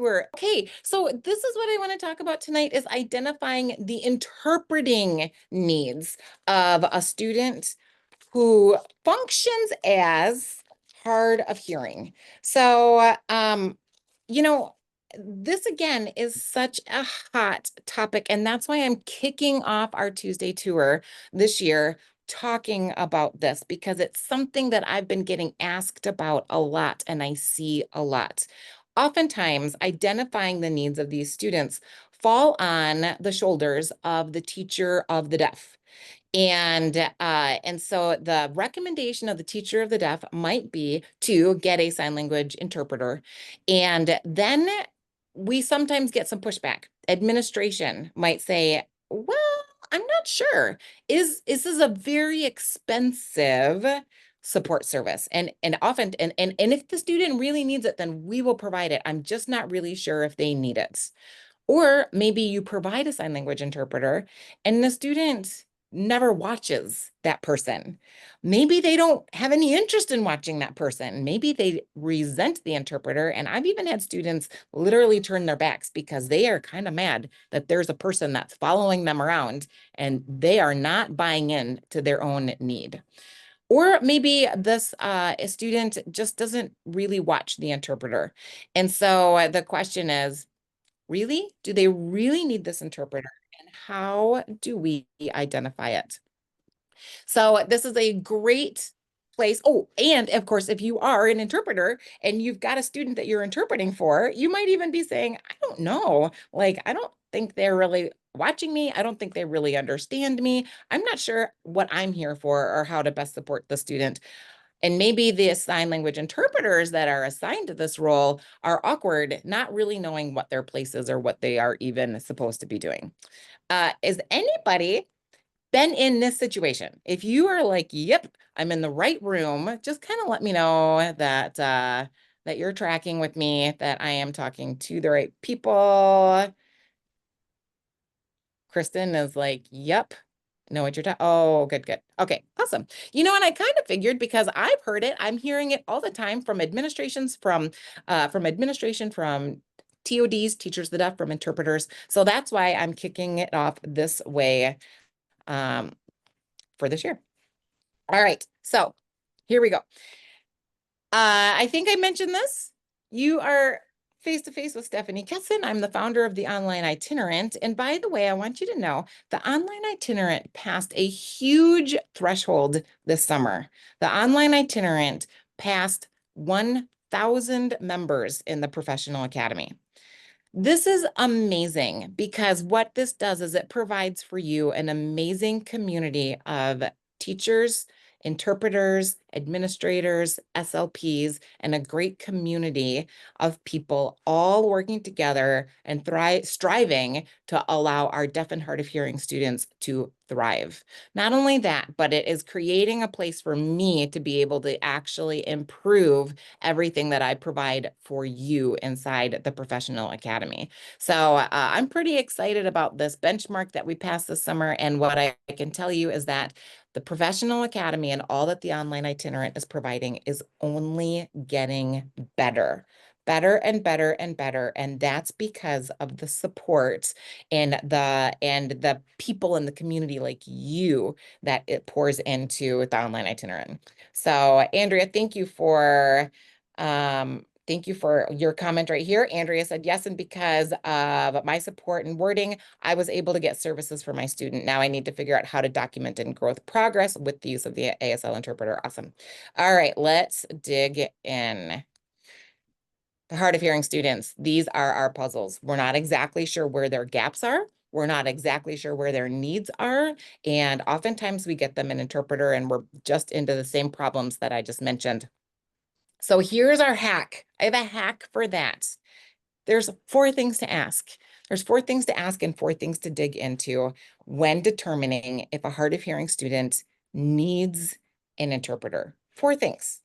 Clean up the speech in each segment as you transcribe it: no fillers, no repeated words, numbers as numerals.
tour. Okay, so this is what I want to talk about tonight is identifying the interpreting needs of a student who functions as hard of hearing. So, you know, this again is such a hot topic, and that's why I'm kicking off our Tuesday tour this year talking about this because it's something that I've been getting asked about a lot and I see a lot. Oftentimes, identifying the needs of these students fall on the shoulders of the teacher of the deaf. And so the recommendation of the teacher of the deaf might be to get a sign language interpreter. And then we sometimes get some pushback. Administration might say, well, I'm not sure. This is a very expensive support service. And often, and if the student really needs it, then we will provide it. I'm just not really sure if they need it. Or maybe you provide a sign language interpreter and the student never watches that person. Maybe they don't have any interest in watching that person. Maybe they resent the interpreter. And I've even had students literally turn their backs because they are kind of mad that there's a person that's following them around and they are not buying in to their own need. Or maybe this student just doesn't really watch the interpreter. And so the question is, really? Do they really need this interpreter? And how do we identify it? So this is a great place. Oh, and of course, if you are an interpreter and you've got a student that you're interpreting for, you might even be saying, I don't know, like, I don't think they're really watching me. I don't think they really understand me. I'm not sure what I'm here for or how to best support the student. And maybe the sign language interpreters that are assigned to this role are awkward, not really knowing what their place is or what they are even supposed to be doing. Is anybody been in this situation? If you are like, yep, I'm in the right room, just kind of let me know that that you're tracking with me, that I am talking to the right people. Kristen is like, yep, know what you're talking. Oh, good, good. Okay, awesome. And I kind of figured because I've heard it, I'm hearing it all the time from administrations, from administration, from TODs, teachers of the deaf, from interpreters. So that's why I'm kicking it off this way for this year. All right, so here we go. I think I mentioned this. You are face to face with Stefanie Kessen. I'm the founder of the Online Itinerant. And by the way, I want you to know the Online Itinerant passed a huge threshold this summer. The Online Itinerant passed 1,000 members in the Professional Academy. This is amazing because what this does is it provides for you an amazing community of teachers, interpreters, administrators, SLPs, and a great community of people all working together and striving to allow our deaf and hard of hearing students to thrive. Not only that, but it is creating a place for me to be able to actually improve everything that I provide for you inside the Professional Academy. So I'm pretty excited about this benchmark that we passed this summer. And what I can tell you is that the Professional Academy and all that the Online Itinerant is providing is only getting better. Better and better and better. And that's because of the support and the people in the community like you that it pours into the Online Itinerant. So Andrea, thank you for your comment right here. Andrea said yes, and because of my support and wording, I was able to get services for my student. Now I need to figure out how to document and growth progress with the use of the ASL interpreter. Awesome. All right, let's dig in. The hard of hearing students, these are our puzzles. We're not exactly sure where their gaps are. We're not exactly sure where their needs are. And oftentimes we get them an interpreter and we're just into the same problems that I just mentioned. So here's our hack. I have a hack for that. There's 4 things to ask. There's 4 things to ask and 4 things to dig into when determining if a hard of hearing student needs an interpreter. 4 things.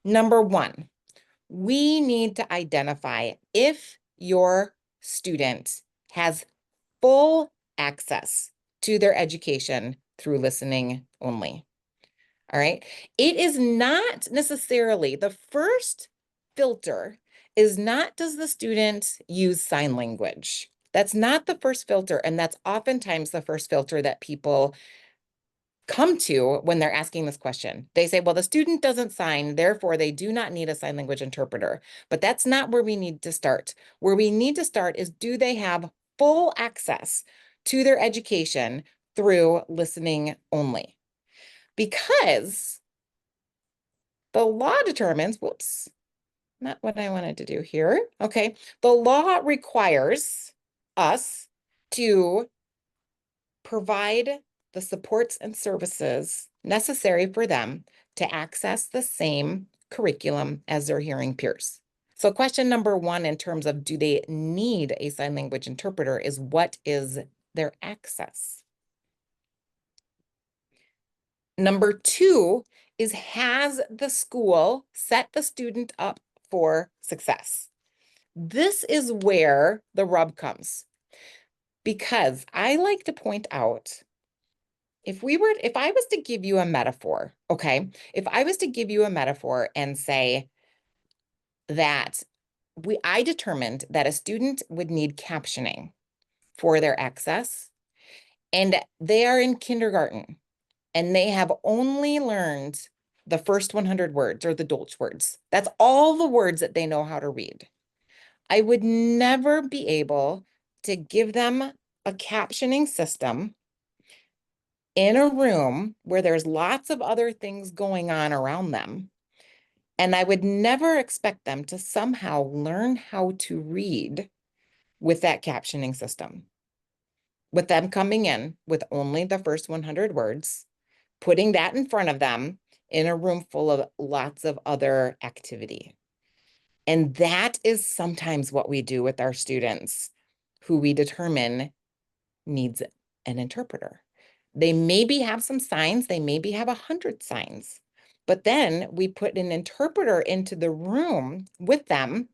Number 1, we need to identify if your student has full access to their education through listening only. All right. It is not necessarily the first filter is not, does the student use sign language? That's not the first filter, and that's oftentimes the first filter that people come to when they're asking this question. They say, well, the student doesn't sign, therefore they do not need a sign language interpreter. But that's not where we need to start. Where we need to start is, do they have full access to their education through listening only? Because the law determines, whoops, not what I wanted to do here. Okay, the law requires us to provide the supports and services necessary for them to access the same curriculum as their hearing peers. So question number one, in terms of do they need a sign language interpreter, is what is their access? Number two is, has the school set the student up for success? This is where the rub comes, because I like to point out, if I was to give you a metaphor, okay, if I was to give you a metaphor and say that I determined that a student would need captioning for their access, and they are in kindergarten and they have only learned the first 100 words, or the Dolch words. That's all the words that they know how to read. I would never be able to give them a captioning system in a room where there's lots of other things going on around them. And I would never expect them to somehow learn how to read with that captioning system. With them coming in with only the first 100 words, putting that in front of them in a room full of lots of other activity. And that is sometimes what we do with our students who we determine needs an interpreter. They maybe have some signs, they maybe have 100 signs, but then we put an interpreter into the room with them,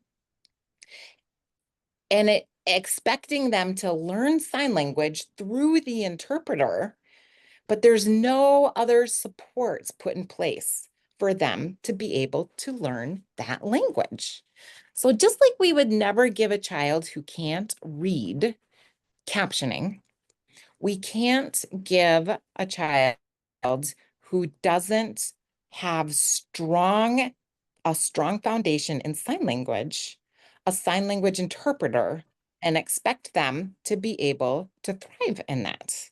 and expecting them to learn sign language through the interpreter, but there's no other supports put in place for them to be able to learn that language. So just like we would never give a child who can't read captioning, we can't give a child who doesn't have a strong foundation in sign language, a sign language interpreter, and expect them to be able to thrive in that.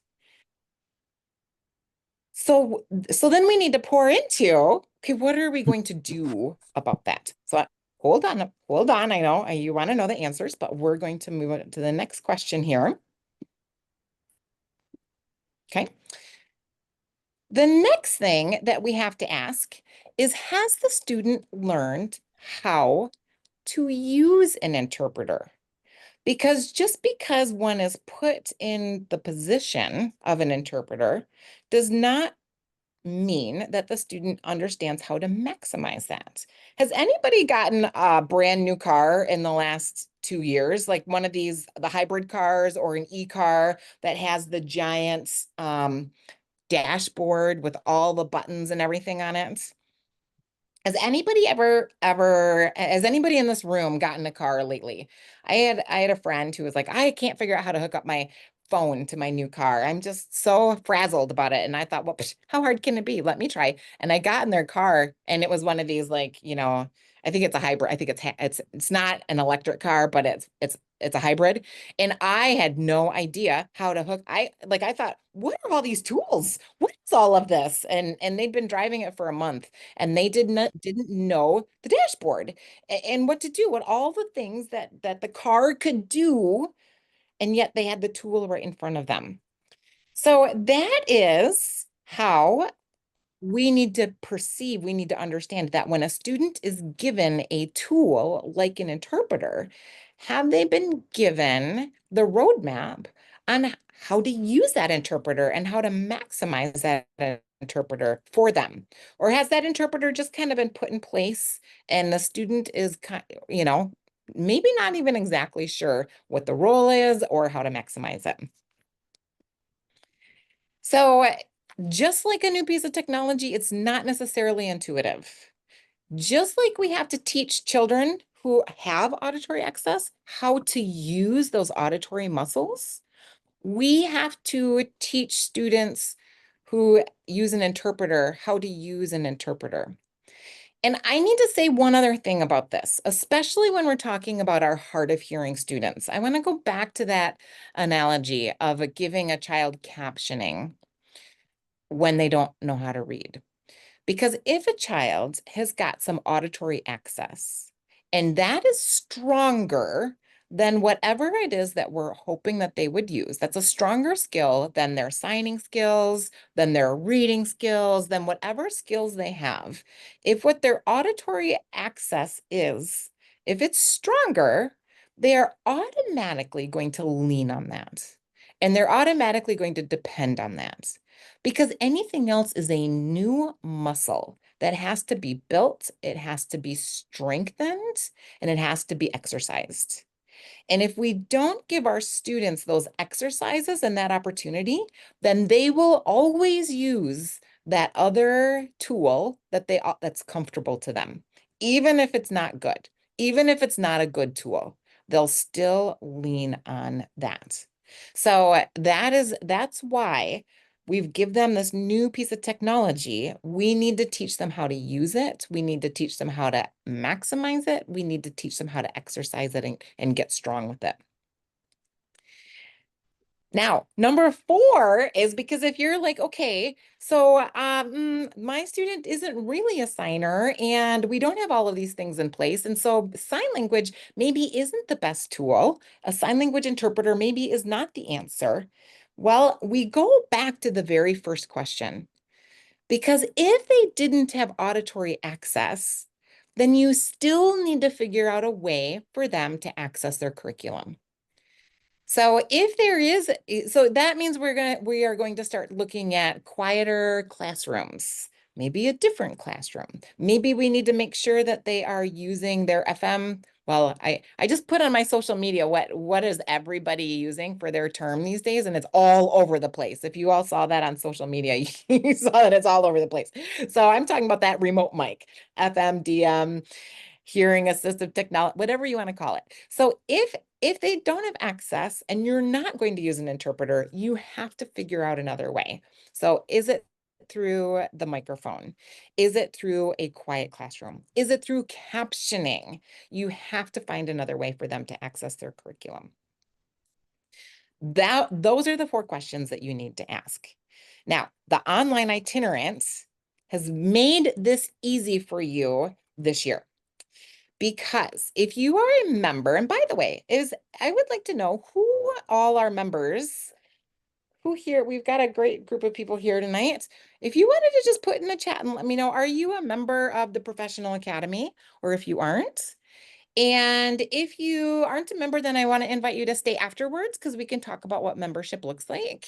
So then we need to pour into, okay, what are we going to do about that? So hold on. I know you want to know the answers, but we're going to move on to the next question here. Okay. The next thing that we have to ask is, has the student learned how to use an interpreter? Because just because one is put in the position of an interpreter does not mean that the student understands how to maximize that. Has anybody gotten a brand new car in the last 2 years, like one of these, the hybrid cars or an e-car that has the giant dashboard with all the buttons and everything on it? Has anybody has anybody in this room gotten a car lately? I had a friend who was like, I can't figure out how to hook up my phone to my new car. I'm just so frazzled about it. And I thought, well, how hard can it be? Let me try. And I got in their car, and it was one of these, like, I think it's a hybrid. I think it's not an electric car, but it's a hybrid. And I had no idea how to hook. I thought, what are all these tools? What is all of this? And they'd been driving it for a month, and they didn't know the dashboard and what to do, what all the things that the car could do, and yet they had the tool right in front of them. So that is how we need to understand that when a student is given a tool like an interpreter, have they been given the roadmap on how to use that interpreter and how to maximize that interpreter for them? Or has that interpreter just kind of been put in place and the student is maybe not even exactly sure what the role is or how to maximize it? So just like a new piece of technology, it's not necessarily intuitive. Just like we have to teach children who have auditory access how to use those auditory muscles. We have to teach students who use an interpreter how to use an interpreter. And I need to say one other thing about this, especially when we're talking about our hard of hearing students. I want to go back to that analogy of giving a child captioning when they don't know how to read. Because if a child has got some auditory access and that is stronger than whatever it is that we're hoping that they would use, that's a stronger skill than their signing skills, than their reading skills, than whatever skills they have. If what their auditory access is, if it's stronger, they are automatically going to lean on that. And they're automatically going to depend on that. Because anything else is a new muscle that has to be built, it has to be strengthened, and it has to be exercised. And if we don't give our students those exercises and that opportunity, then they will always use that other tool that's comfortable to them, even if it's not good, even if it's not a good tool, they'll still lean on that. So that's why we've give them this new piece of technology. We need to teach them how to use it. We need to teach them how to maximize it. We need to teach them how to exercise it and get strong with it. Now, number 4 is because if you're like, okay, so my student isn't really a signer and we don't have all of these things in place. And so sign language maybe isn't the best tool. A sign language interpreter maybe is not the answer. Well, we go back to the very first question, because if they didn't have auditory access, then you still need to figure out a way for them to access their curriculum. So if there is, so that means we are going to start looking at quieter classrooms, maybe a different classroom. Maybe we need to make sure that they are using their FM. Well, I just put on my social media what is everybody using for their term these days, and it's all over the place. If you all saw that on social media, you saw that it's all over the place. So I'm talking about that remote mic, FM, DM, hearing assistive technology, whatever you want to call it. So if they don't have access and you're not going to use an interpreter, you have to figure out another way. So is it through the microphone? Is it through a quiet classroom? Is it through captioning? You have to find another way for them to access their curriculum. Those are the 4 questions that you need to ask. Now, the Online Itinerant has made this easy for you this year. Because if you are a member, and by the way, I would like to know who all are members, who here, we've got a great group of people here tonight. If you wanted to just put in the chat and let me know, are you a member of the Professional Academy? Or if you aren't? And if you aren't a member, then I want to invite you to stay afterwards because we can talk about what membership looks like.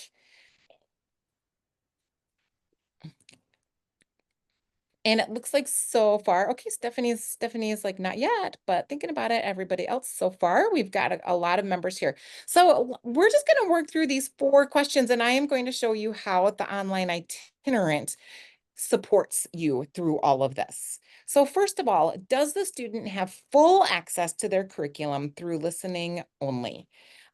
And it looks like so far, okay, Stephanie is like, not yet, but thinking about it, everybody else so far, we've got a lot of members here. So we're just going to work through these 4 questions, and I am going to show you how the Online Itinerant supports you through all of this. So first of all, does the student have full access to their curriculum through listening only?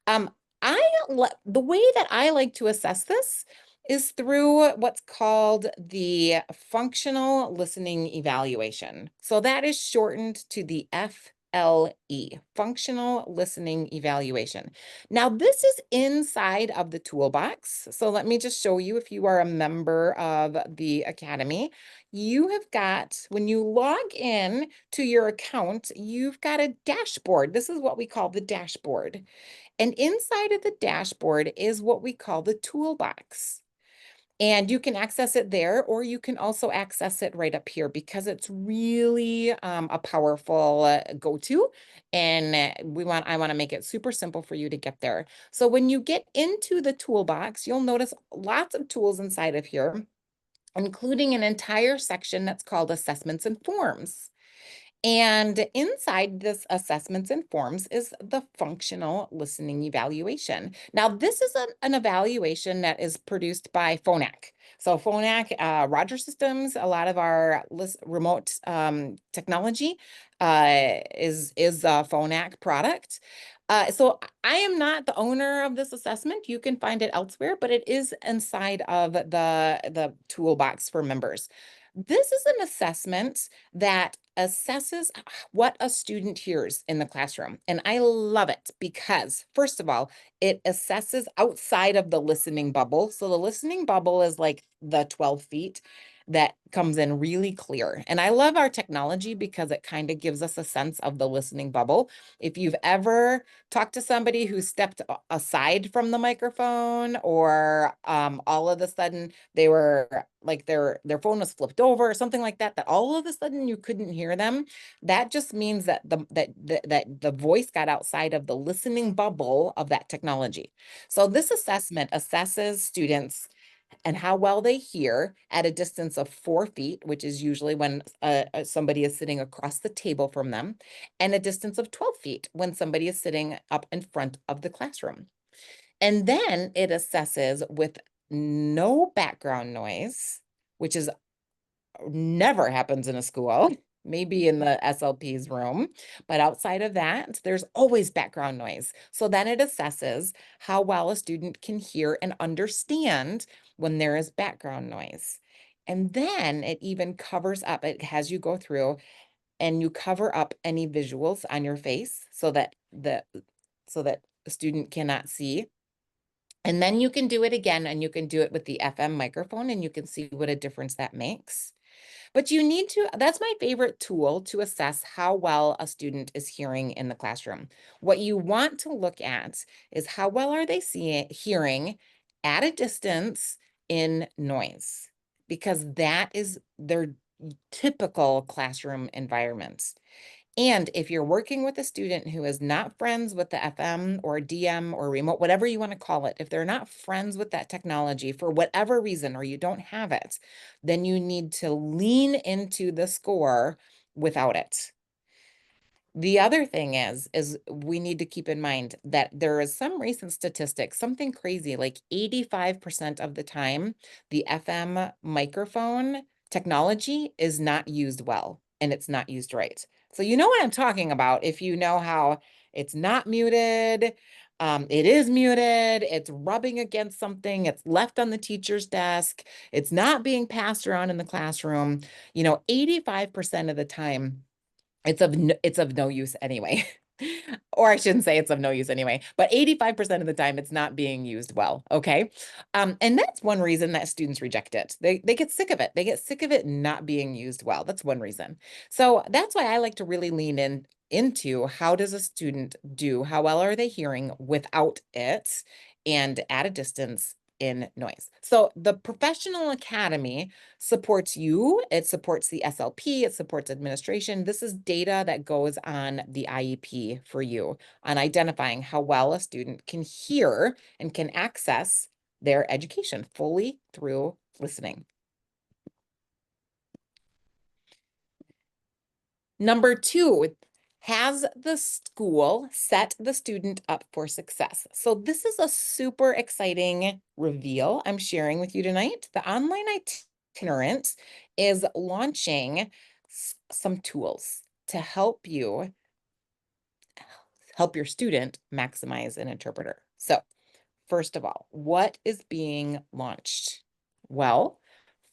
Um, the way that I like to assess this is through what's called the functional listening evaluation. So that is shortened to the FLE, functional listening evaluation. Now, this is inside of the toolbox. So let me just show you, if you are a member of the Academy, you have got, when you log in to your account, you've got a dashboard. This is what we call the dashboard. And inside of the dashboard is what we call the toolbox. And you can access it there, or you can also access it right up here because it's really a powerful go-to. And I want to make it super simple for you to get there. So when you get into the toolbox, you'll notice lots of tools inside of here, including an entire section that's called assessments and forms. And inside this assessments and forms is the functional listening evaluation. Now, this is an evaluation that is produced by Phonak. So Phonak, Roger Systems, a lot of our remote technology is a Phonak product. So I am not the owner of this assessment. You can find it elsewhere, but it is inside of the toolbox for members. This is an assessment that assesses what a student hears in the classroom. And I love it because, first of all, it assesses outside of the listening bubble. So the listening bubble is like the 12 feet that comes in really clear. And I love our technology because it kind of gives us a sense of the listening bubble. If you've ever talked to somebody who stepped aside from the microphone, or all of a sudden they were like their phone was flipped over or something like that, that all of a sudden you couldn't hear them, that just means that the voice got outside of the listening bubble of that technology. So this assessment assesses students and how well they hear at a distance of 4 feet, which is usually when somebody is sitting across the table from them, and a distance of 12 feet when somebody is sitting up in front of the classroom. And then it assesses with no background noise, which is never happens in a school, maybe in the SLP's room, but outside of that, there's always background noise. So then it assesses how well a student can hear and understand when there is background noise. And then it even covers up, it has you go through and you cover up any visuals on your face so that the student cannot see. And then you can do it again, and you can do it with the FM microphone, and you can see what a difference that makes. But you need to, that's my favorite tool to assess how well a student is hearing in the classroom. What you want to look at is how well are they hearing at a distance in noise, because that is their typical classroom environment. And if you're working with a student who is not friends with the FM or DM or remote, whatever you want to call it, if they're not friends with that technology for whatever reason, or you don't have it, then you need to lean into the score without it. The other thing is we need to keep in mind that there is some recent statistics, something crazy, like 85% of the time, the FM microphone technology is not used well, and it's not used right. So you know what I'm talking about. If you know how it's not muted, it is muted, it's rubbing against something, it's left on the teacher's desk, it's not being passed around in the classroom, 85% of the time, it's of no use anyway. Or I shouldn't say it's of no use anyway, but 85% of the time it's not being used well, okay? And that's one reason that students reject it. They get sick of it. They get sick of it not being used well. That's one reason. So that's why I like to really lean into how does a student do? How well are they hearing without it and at a distance in noise? So the Professional Academy supports you, it supports the SLP, it supports administration. This is data that goes on the IEP for you on identifying how well a student can hear and can access their education fully through listening. Number 2, has the school set the student up for success? So this is a super exciting reveal I'm sharing with you tonight. The Online Itinerant is launching some tools to help your student maximize an interpreter. So first of all, what is being launched? Well,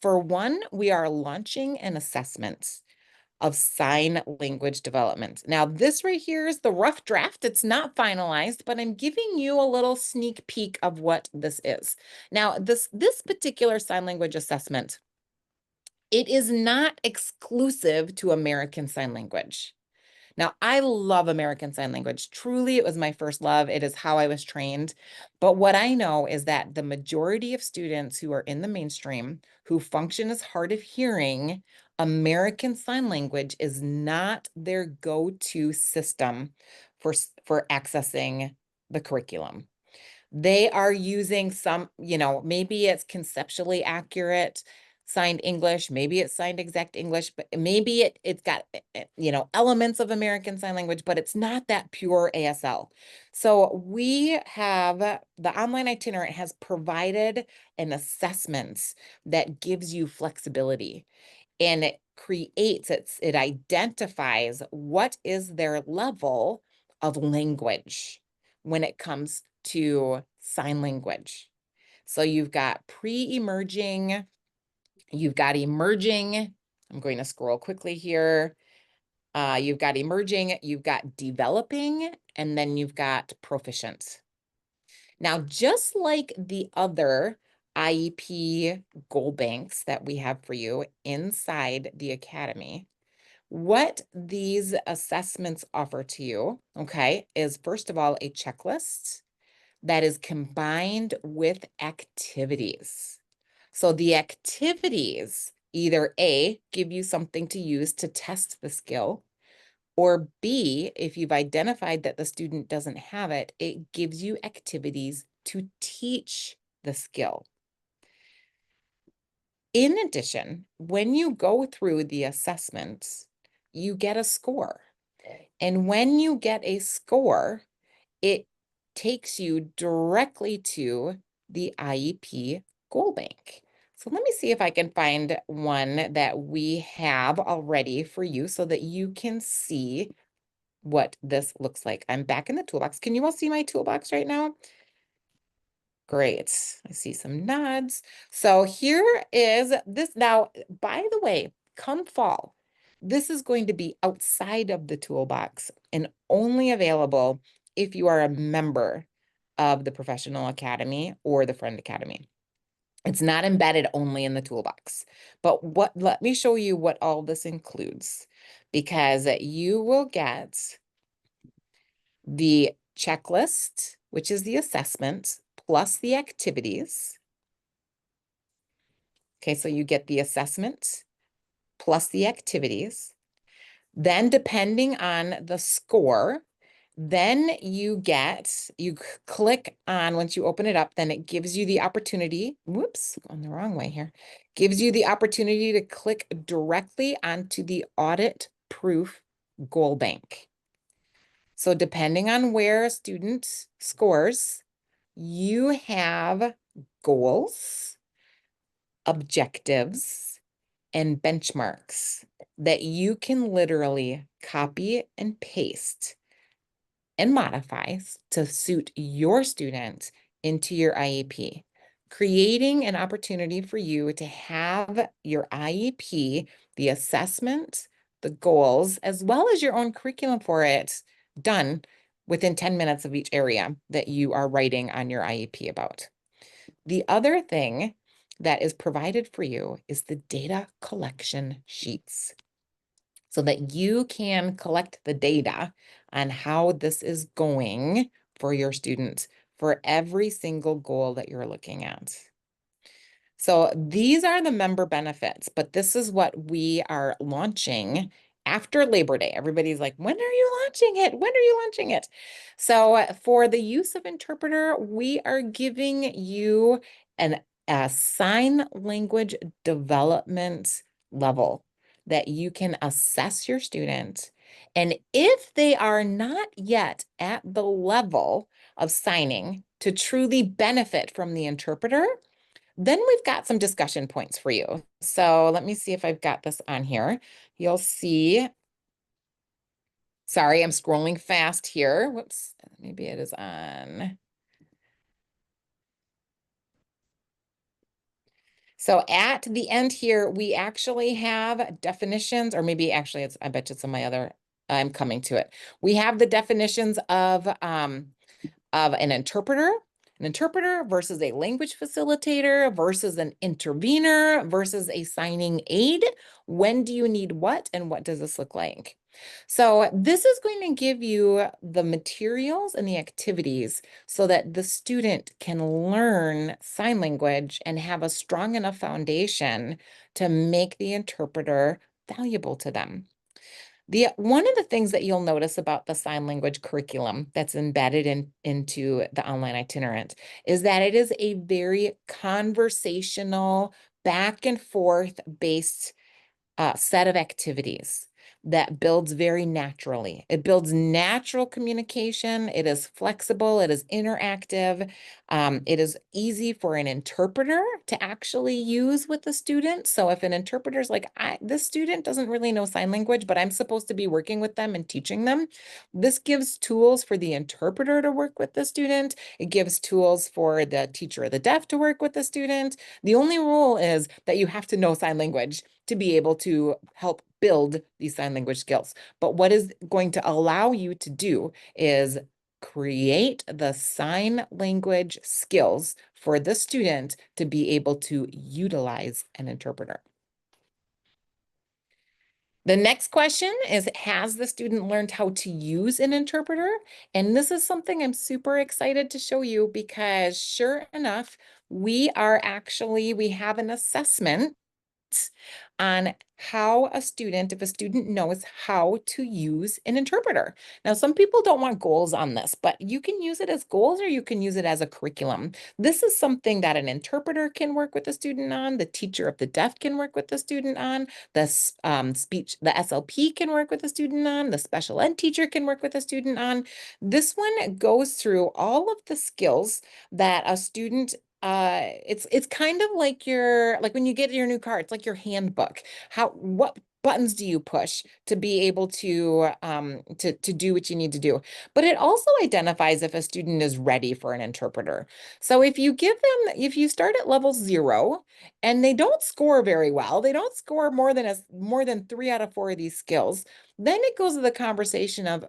for one, we are launching an assessment of sign language development. Now, this right here is the rough draft. It's not finalized, but I'm giving you a little sneak peek of what this is. Now, this particular sign language assessment, it is not exclusive to American Sign Language. Now, I love American Sign Language. Truly, it was my first love. It is how I was trained. But what I know is that the majority of students who are in the mainstream who function as hard of hearing, American Sign Language is not their go-to system for accessing the curriculum. They are using some, maybe it's conceptually accurate. signed English, maybe it's signed exact English, but maybe it's got, you know, elements of American Sign Language, but it's not that pure ASL. So we have, the Online Itinerant has provided an assessment that gives you flexibility, and it creates, it identifies what is their level of language when it comes to sign language. So you've got pre-emerging, you've got emerging. I'm going to scroll quickly here. You've got emerging, you've got developing, and then you've got proficient. Now, just like the other IEP goal banks that we have for you inside the Academy, what these assessments offer to you, okay, is first of all, a checklist that is combined with activities. So the activities either A, give you something to use to test the skill, or B, if you've identified that the student doesn't have it, it gives you activities to teach the skill. In addition, when you go through the assessments, you get a score. And when you get a score, it takes you directly to the IEP Goal Bank. So let me see if I can find one that we have already for you so that you can see what this looks like. I'm back in the toolbox. Can you all see my toolbox right now? Great. I see some nods. So here is this. Now, by the way, come fall, this is going to be outside of the toolbox and only available if you are a member of the Professional Academy or the Friend Academy. It's not embedded only in the toolbox. But let me show you what all this includes, because you will get the checklist, which is the assessment, plus the activities. Okay, so you get the assessment plus the activities. Then depending on the score, then you click on, once you open it up, then it gives you the opportunity, whoops, going the wrong way here, gives you the opportunity to click directly onto the audit proof goal bank. So depending on where a student scores, you have goals, objectives, and benchmarks that you can literally copy and paste and modify to suit your student into your IEP, creating an opportunity for you to have your IEP, the assessment, the goals, as well as your own curriculum for it done within 10 minutes of each area that you are writing on your IEP about. The other thing that is provided for you is the data collection sheets, so that you can collect the data on how this is going for your students for every single goal that you're looking at. So these are the member benefits, but this is what we are launching after Labor Day. Everybody's like, when are you launching it? When are you launching it? So for the use of interpreter, we are giving you a sign language development level that you can assess your student. And if they are not yet at the level of signing to truly benefit from the interpreter, then we've got some discussion points for you. So let me see if I've got this on here. You'll see, sorry, I'm scrolling fast here. Whoops, maybe it is on. So at the end here, we actually have definitions, or maybe actually it's, I bet it's on my other, I'm coming to it. We have the definitions of an interpreter versus a language facilitator versus an intervener versus a signing aid. When do you need what, and what does this look like? So this is going to give you the materials and the activities so that the student can learn sign language and have a strong enough foundation to make the interpreter valuable to them. One of the things that you'll notice about the sign language curriculum that's embedded into the Online Itinerant is that it is a very conversational, back and forth based set of activities that builds very naturally. It builds natural communication. It is flexible. It is interactive. It is easy for an interpreter to actually use with the student. So if an interpreter is like, this student doesn't really know sign language, but I'm supposed to be working with them and teaching them, this gives tools for the interpreter to work with the student. It gives tools for the teacher of the deaf to work with the student. The only rule is that you have to know sign language to be able to help build these sign language skills. But what is going to allow you to do is create the sign language skills for the student to be able to utilize an interpreter. The next question is, has the student learned how to use an interpreter? And this is something I'm super excited to show you because sure enough, we have an assessment on how a student, if a student knows how to use an interpreter. Now, some people don't want goals on this, but you can use it as goals or you can use it as a curriculum. This is something that an interpreter can work with the student on, the teacher of the deaf can work with the student on, the SLP can work with the student on, the special ed teacher can work with the student on. This one goes through all of the skills that a student it's kind of like when you get your new car, it's like your handbook. What buttons do you push to be able to do what you need to do? But it also identifies if a student is ready for an interpreter. So if you start at level 0 and they don't score very well, they don't score more than 3 out of 4 of these skills, then it goes to the conversation of,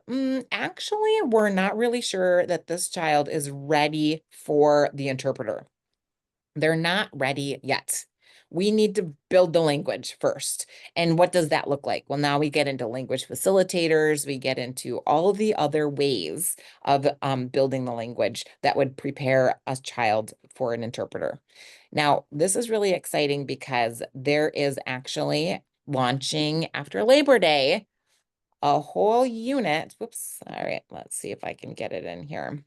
actually, we're not really sure that this child is ready for the interpreter. They're not ready yet. We need to build the language first. And what does that look like? Well, now we get into language facilitators. We get into all the other ways of building the language that would prepare a child for an interpreter. Now, this is really exciting because there is actually launching after Labor Day a whole unit. Whoops. All right. Let's see if I can get it in here.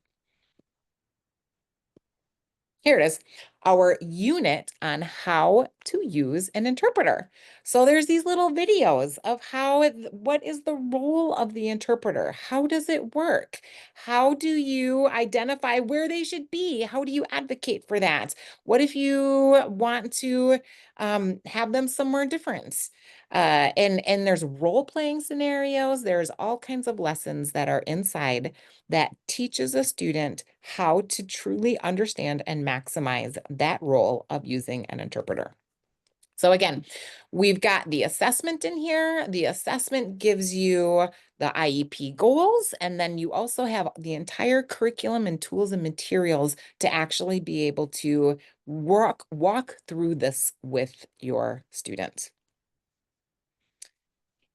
Here it is, our unit on how to use an interpreter. So there's these little videos of what is the role of the interpreter? How does it work? How do you identify where they should be? How do you advocate for that? What if you want to have them somewhere different? And there's role-playing scenarios. There's all kinds of lessons that are inside that teaches a student how to truly understand and maximize that role of using an interpreter. So again, we've got the assessment in here. The assessment gives you the IEP goals, and then you also have the entire curriculum and tools and materials to actually be able to walk through this with your students.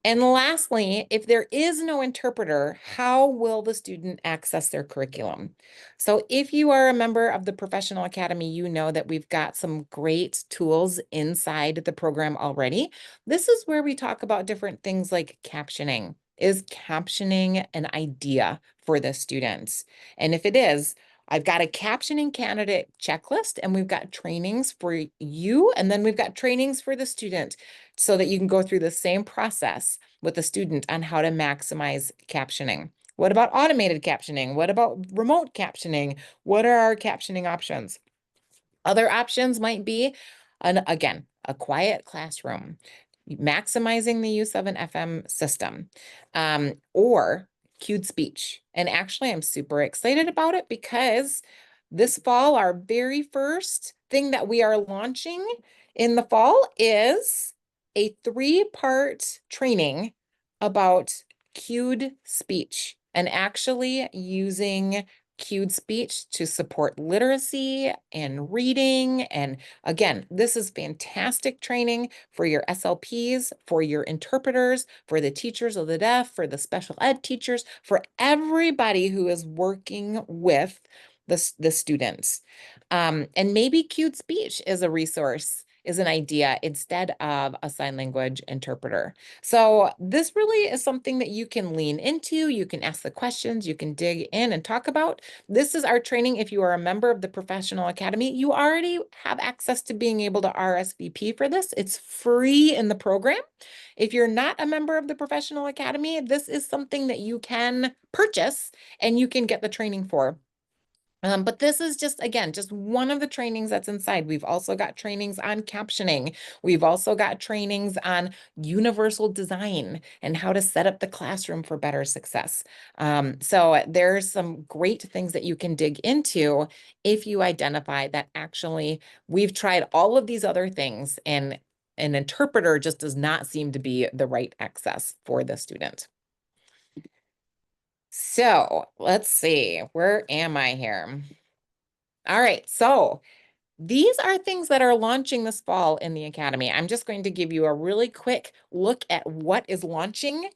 And lastly, if there is no interpreter, how will the student access their curriculum? So if you are a member of the Professional Academy, you know that we've got some great tools inside the program already. This is where we talk about different things like captioning. Is captioning an idea for the students? And if it is, I've got a captioning candidate checklist, and we've got trainings for you, and then we've got trainings for the student so that you can go through the same process with the student on how to maximize captioning. What about automated captioning? What about remote captioning? What are our captioning options? Other options might be, again, a quiet classroom, maximizing the use of an FM system, or cued speech. And actually, I'm super excited about it because this fall, our very first thing that we are launching in the fall is a 3-part training about cued speech and actually using cued speech to support literacy and reading. And again, this is fantastic training for your SLPs, for your interpreters, for the teachers of the deaf, for the special ed teachers, for everybody who is working with the students. And maybe cued speech is a resource is an idea instead of a sign language interpreter. So this really is something that you can lean into. You can ask the questions, you can dig in and talk about. This is our training. If you are a member of the Professional Academy, you already have access to being able to RSVP for this. It's free in the program. If you're not a member of the Professional Academy, this is something that you can purchase and you can get the training for. But this is just, again, just one of the trainings that's inside. We've also got trainings on captioning. We've also got trainings on universal design and how to set up the classroom for better success. So there's some great things that you can dig into if you identify that actually we've tried all of these other things and an interpreter just does not seem to be the right access for the student. So let's see, where am I here? All right, so these are things that are launching this fall in the Academy. I'm just going to give you a really quick look at what is launching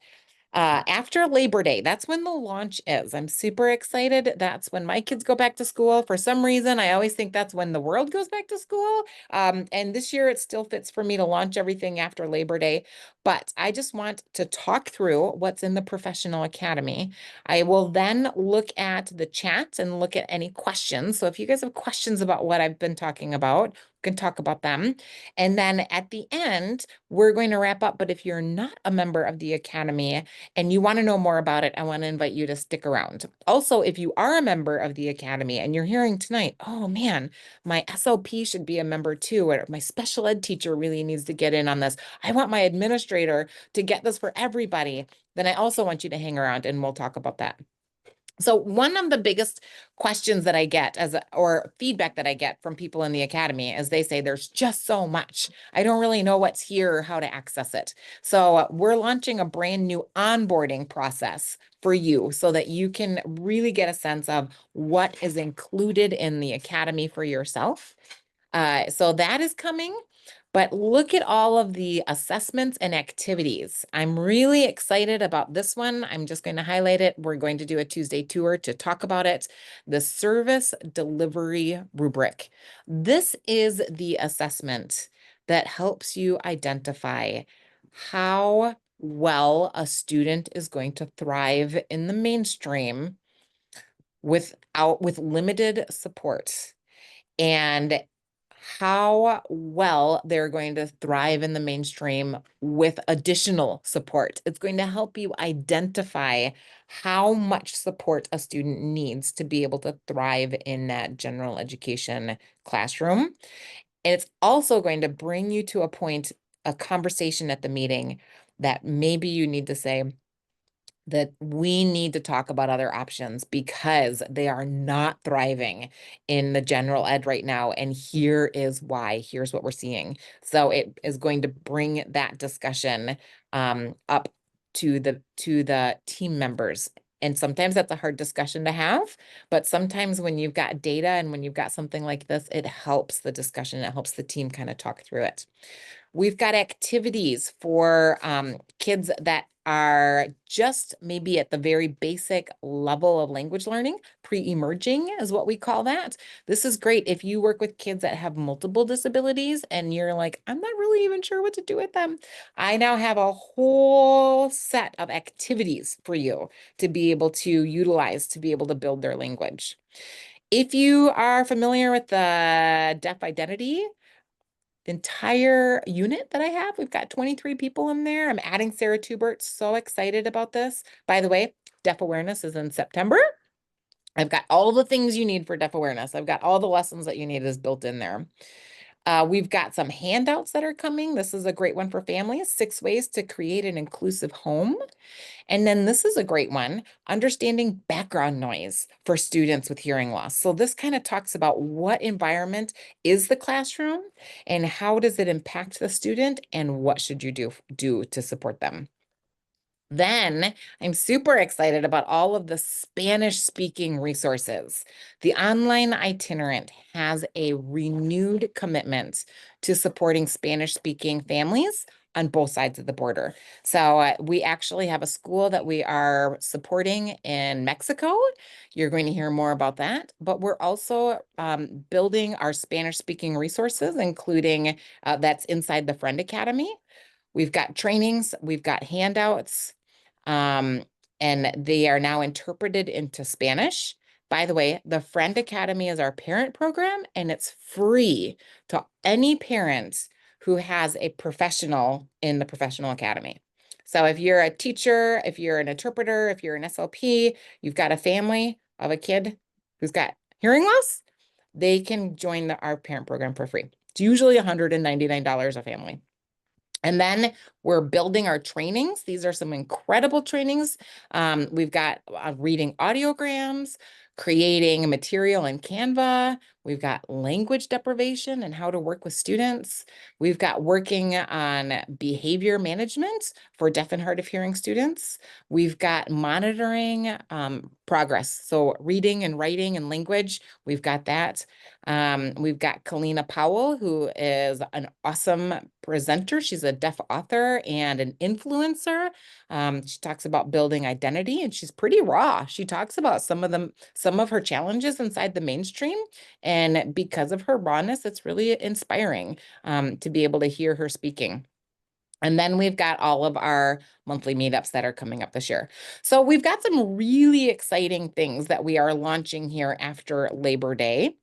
after Labor Day. That's when the launch is. I'm super excited. That's when my kids go back to school. For some reason, I always think that's when the world goes back to school. And this year it still fits for me to launch everything after Labor Day. But I just want to talk through what's in the Professional Academy. I will then look at the chat and look at any questions. So if you guys have questions about what I've been talking about, we can talk about them. And then at the end, we're going to wrap up. But if you're not a member of the Academy and you want to know more about it, I want to invite you to stick around. Also, if you are a member of the Academy and you're hearing tonight, oh man, my SLP should be a member too, or my special ed teacher really needs to get in on this. I want my administrator to get this for everybody. Then I also want you to hang around and we'll talk about that. So one of the biggest questions that I get or feedback that I get from people in the Academy is they say there's just so much. I don't really know what's here or how to access it. So we're launching a brand new onboarding process for you so that you can really get a sense of what is included in the Academy for yourself. So that is coming. But look at all of the assessments and activities. I'm really excited about this one. I'm just going to highlight it. We're going to do a Tuesday tour to talk about it. The service delivery rubric. This is the assessment that helps you identify how well a student is going to thrive in the mainstream with limited support, and how well they're going to thrive in the mainstream with additional support. It's going to help you identify how much support a student needs to be able to thrive in that general education classroom. And it's also going to bring you to a conversation at the meeting that maybe you need to say, that we need to talk about other options because they are not thriving in the general ed right now. And here is why. Here's what we're seeing. So it is going to bring that discussion up to the team members. And sometimes that's a hard discussion to have, but sometimes when you've got data and when you've got something like this, it helps the discussion. It helps the team kind of talk through it. We've got activities for kids that are just maybe at the very basic level of language learning. Pre-emerging is what we call that. This is great if you work with kids that have multiple disabilities and you're like, I'm not really even sure what to do with them. I now have a whole set of activities for you to be able to utilize to be able to build their language. If you are familiar with the deaf identity, entire unit that I have. We've got 23 people in there. I'm adding Sarah Tubert. So excited about this. By the way, deaf awareness is in September. I've got all the things you need for deaf awareness. I've got all the lessons that you need is built in there. We've got some handouts that are coming. This is a great one for families, 6 ways to create an inclusive home. And then this is a great one, understanding background noise for students with hearing loss. So this kind of talks about what environment is the classroom and how does it impact the student and what should you do to support them. Then I'm super excited about all of the Spanish speaking resources. The Online Itinerant has a renewed commitment to supporting Spanish speaking families on both sides of the border. So we actually have a school that we are supporting in Mexico. You're going to hear more about that, but we're also building our Spanish-speaking resources, including that's inside the Friend Academy. We've got trainings, we've got handouts, um, and they are now interpreted into Spanish. By the way, the Friend Academy is our parent program, and it's free to any parent who has a professional in the professional academy. So if you're a teacher, if you're an interpreter, if you're an SLP, you've got a family of a kid who's got hearing loss, they can join our parent program for free. It's usually $199 a family. And then we're building our trainings. These are some incredible trainings. We've got reading audiograms, creating material in Canva. We've got language deprivation and how to work with students. We've got working on behavior management for deaf and hard of hearing students. We've got monitoring progress. So reading and writing and language, we've got that. We've got Kalina Powell, who is an awesome presenter. She's a deaf author and an influencer. She talks about building identity, and she's pretty raw. She talks about some of her challenges inside the mainstream. And because of her rawness, it's really inspiring to be able to hear her speaking. And then we've got all of our monthly meetups that are coming up this year. So we've got some really exciting things that we are launching here after Labor Day.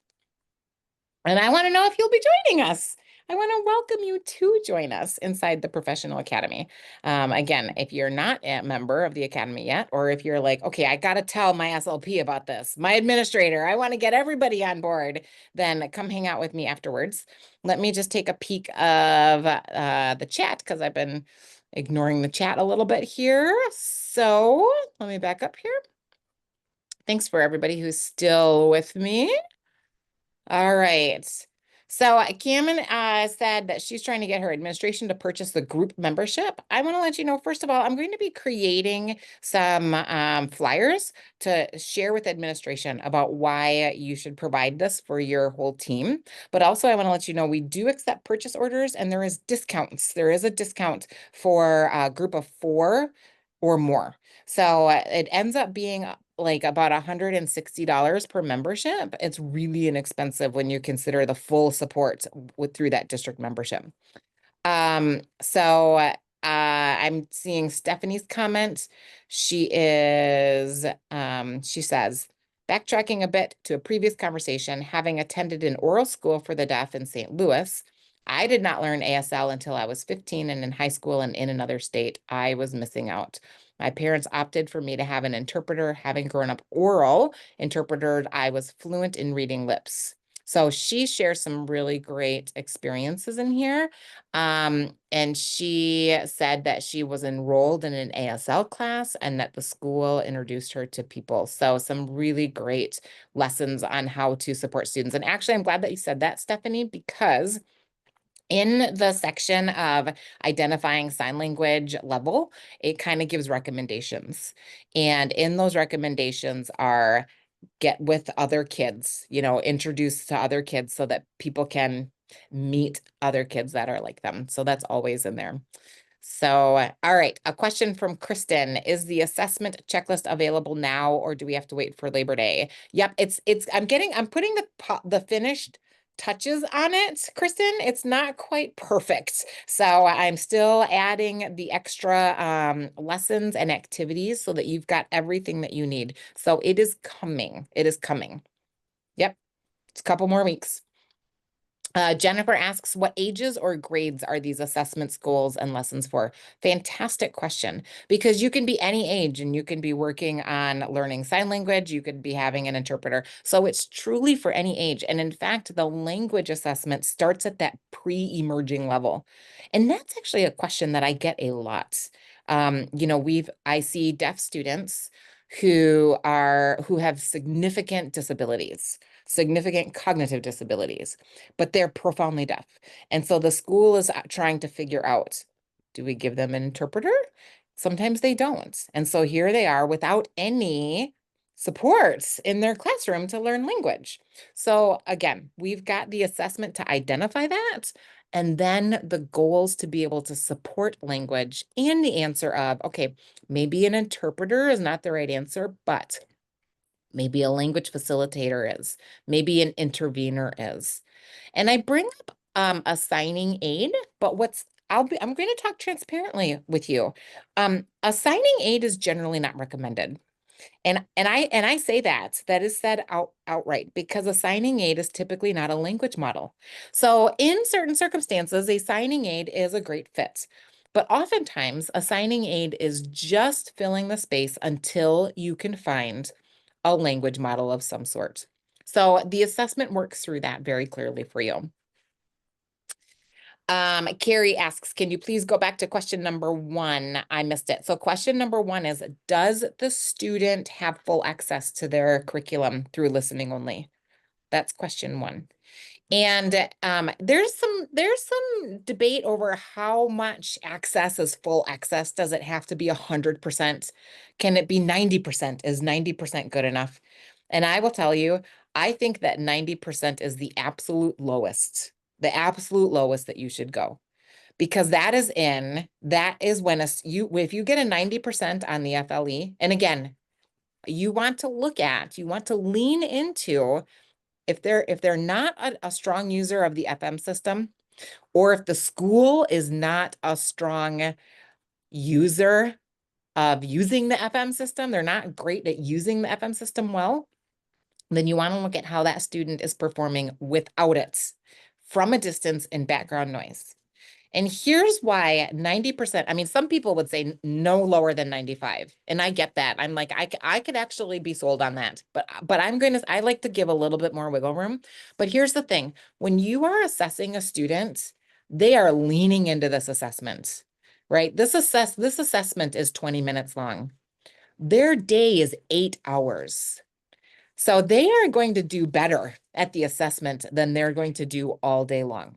And I want to know if you'll be joining us. I want to welcome you to join us inside the Professional Academy. Again, if you're not a member of the Academy yet, or if you're like, okay, I got to tell my SLP about this, my administrator, I want to get everybody on board, then come hang out with me afterwards. Let me just take a peek of the chat because I've been ignoring the chat a little bit here. So let me back up here. Thanks for everybody who's still with me. All right. So Cameron said that she's trying to get her administration to purchase the group membership. I want to let you know, first of all, I'm going to be creating some flyers to share with administration about why you should provide this for your whole team. But also I want to let you know we do accept purchase orders and there is discounts. There is a discount for a group of 4 or more. So it ends up being like about $160 per membership. It's really inexpensive when you consider the full support through that district membership. So I'm seeing Stefanie's comment. She says, backtracking a bit to a previous conversation, having attended an oral school for the deaf in St. Louis, I did not learn ASL until I was 15, and in high school and in another state, I was missing out. My parents opted for me to have an interpreter. Having grown up oral interpreter, I was fluent in reading lips. So she shares some really great experiences in here. And she said that she was enrolled in an ASL class and that the school introduced her to people. So some really great lessons on how to support students. And actually, I'm glad that you said that, Stefanie, because in the section of identifying sign language level, it kind of gives recommendations. And in those recommendations are get with other kids, introduce to other kids so that people can meet other kids that are like them. So that's always in there. So, all right, a question from Kristen. Is the assessment checklist available now, or do we have to wait for Labor Day? Yep, I'm putting the finished touches on it, Kristen. It's not quite perfect. So I'm still adding the extra lessons and activities so that you've got everything that you need. So it is coming. It is coming. Yep, it's a couple more weeks. Jennifer asks, what ages or grades are these assessments, goals, and lessons for? Fantastic question, because you can be any age and you can be working on learning sign language, you could be having an interpreter. So it's truly for any age. And in fact, the language assessment starts at that pre-emerging level. And that's actually a question that I get a lot. I see deaf students who have significant disabilities, significant cognitive disabilities, but they're profoundly deaf. And so the school is trying to figure out, do we give them an interpreter? Sometimes they don't. And so here they are without any supports in their classroom to learn language. So again, we've got the assessment to identify that. and then the goals to be able to support language, and the answer of, okay, maybe an interpreter is not the right answer, but maybe a language facilitator is, maybe an intervener is. And I bring up a signing aid, but I'm going to talk transparently with you. A signing aid is generally not recommended. And I say that is said outright, because a signing aid is typically not a language model. So in certain circumstances, a signing aid is a great fit. But oftentimes, a signing aid is just filling the space until you can find a language model of some sort. So the assessment works through that very clearly for you. Carrie asks, can you please go back to question number 1? I missed it. So question number 1 is, does the student have full access to their curriculum through listening only? That's question 1. And there's some debate over how much access is full access. Does it have to be 100%? Can it be 90%? Is 90% good enough? And I will tell you, I think that 90% is the absolute lowest that you should go. Because that is when if you get a 90% on the FLE, and again, you want to lean into, if they're not a strong user of the FM system, or if the school is not a strong user of using the FM system, they're not great at using the FM system well, then you want to look at how that student is performing without it, from a distance in background noise. And here's why 90%, I mean, some people would say no lower than 95. And I get that. I'm like, I could actually be sold on that. But I like to give a little bit more wiggle room. But here's the thing. When you are assessing a student, they are leaning into this assessment, right? This assessment is 20 minutes long. Their day is 8 hours. So they are going to do better at the assessment than they're going to do all day long.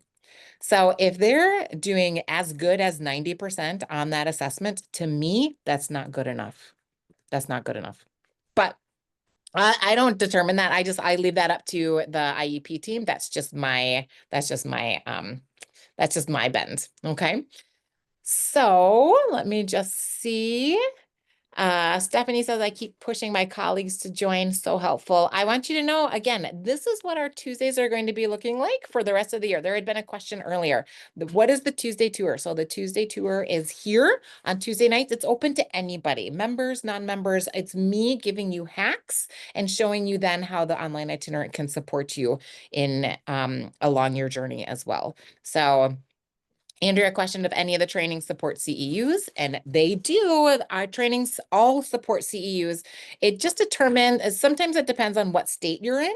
So if they're doing as good as 90% on that assessment, to me, that's not good enough. That's not good enough. But I don't determine that. I leave that up to the IEP team. That's just my bend. Okay. So let me just see. Stephanie says, I keep pushing my colleagues to join. So helpful. I want you to know, again, this is what our Tuesdays are going to be looking like for the rest of the year. There had been a question earlier. What is the Tuesday tour? So the Tuesday tour is here on Tuesday nights. It's open to anybody, members, non-members. It's me giving you hacks and showing you then how the online itinerant can support you in along your journey as well. So Andrea questioned if any of the trainings support CEUs, and they do. Our trainings all support CEUs. It just sometimes it depends on what state you're in,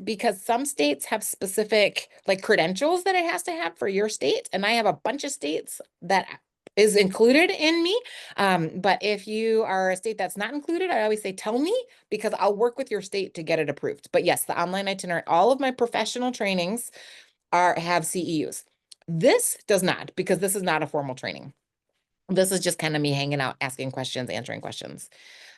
because some states have specific like credentials that it has to have for your state. And I have a bunch of states that is included in me. But if you are a state that's not included, I always say, tell me, because I'll work with your state to get it approved. But yes, the online itinerant, all of my professional trainings have CEUs. This does not, because this is not a formal training. This is just kind of me hanging out, asking questions, answering questions.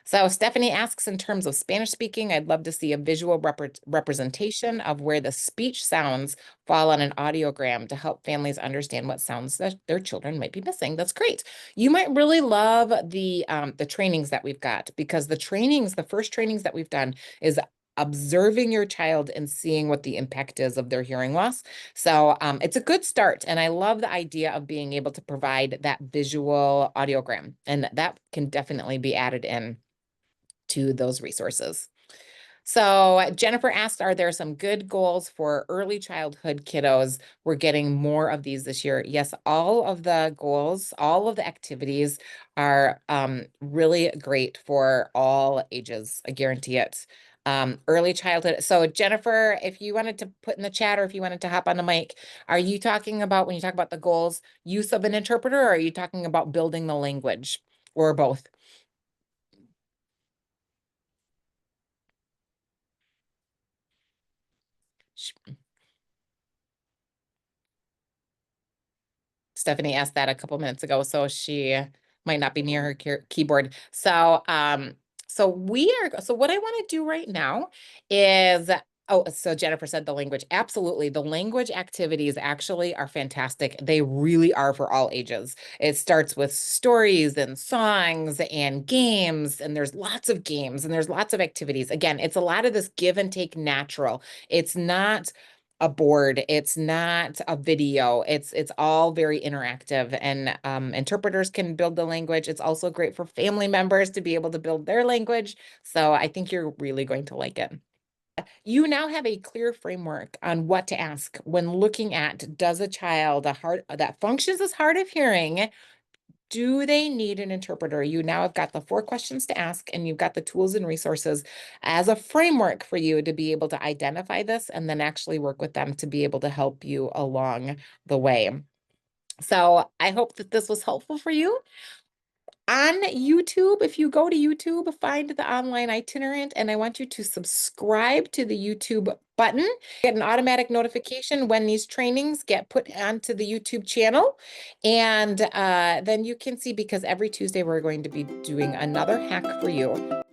So Stephanie asks, in terms of Spanish speaking, I'd love to see a visual representation of where the speech sounds fall on an audiogram to help families understand what sounds that their children might be missing. That's great. You might really love the trainings that we've got, because the first trainings that we've done is observing your child and seeing what the impact is of their hearing loss. So it's a good start. And I love the idea of being able to provide that visual audiogram, and that can definitely be added in to those resources. So Jennifer asked, are there some good goals for early childhood kiddos? We're getting more of these this year. Yes, all of the goals, all of the activities are really great for all ages. I guarantee it. Early childhood. So Jennifer, if you wanted to put in the chat, or if you wanted to hop on the mic, are you talking about, when you talk about the goals, use of an interpreter, or are you talking about building the language, or both? Stephanie asked that a couple minutes ago, so she might not be near her keyboard. So, so what I want to do right now is Oh, so Jennifer said the language. Absolutely. The language activities actually are fantastic. They really are for all ages. It starts with stories and songs and games, and there's lots of games and there's lots of activities. Again, it's a lot of this give and take natural. It's not a board, it's not a video. It's all very interactive, and interpreters can build the language. It's also great for family members to be able to build their language. So I think you're really going to like it. You now have a clear framework on what to ask when looking at, does a child that functions as hard of hearing, do they need an interpreter? You now have got the 4 questions to ask, and you've got the tools and resources as a framework for you to be able to identify this and then actually work with them to be able to help you along the way. So I hope that this was helpful for you. On YouTube, if you go to YouTube, find the Online Itinerant, and I want you to subscribe to the YouTube button. Get an automatic notification when these trainings get put onto the YouTube channel. And then you can see, because every Tuesday we're going to be doing another hack for you.